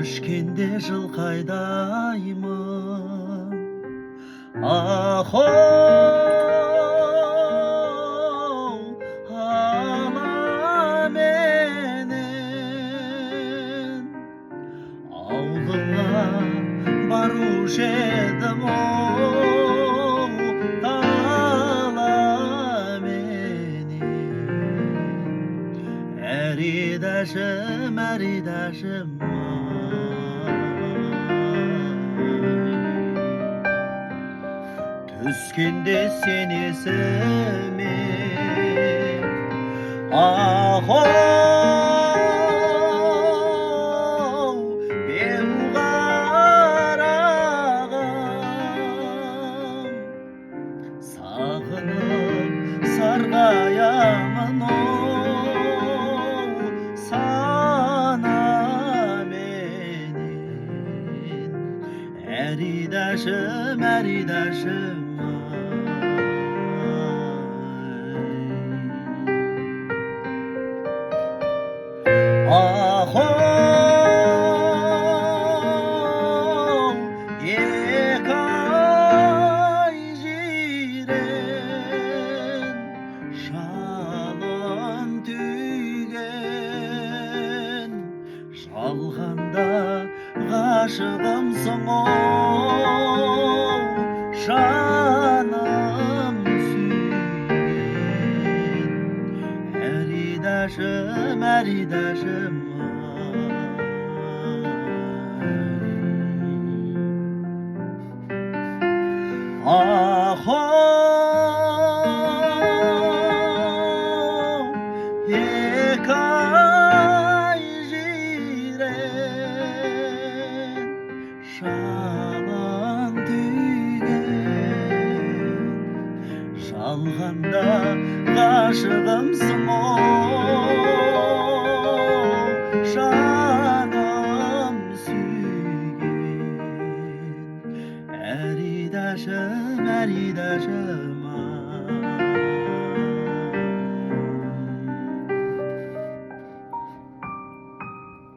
өшкенде жылқайдаймын ахоу ала менен ауылыңа барушы едім оу дала менен әридашым әридашым түскенде сен есіме ахоу беу қарағым сағынып сарғаямын оу сана менен әридашым әридашым ахоу екі ай жирен жалын түйген жалғанда ғашығымсың оу жаным сүйген әридашым әридашым ахоу екі ай жирен жалын түйген жалғанда ғашығымсың оу жаным сүйген әридашым әридашым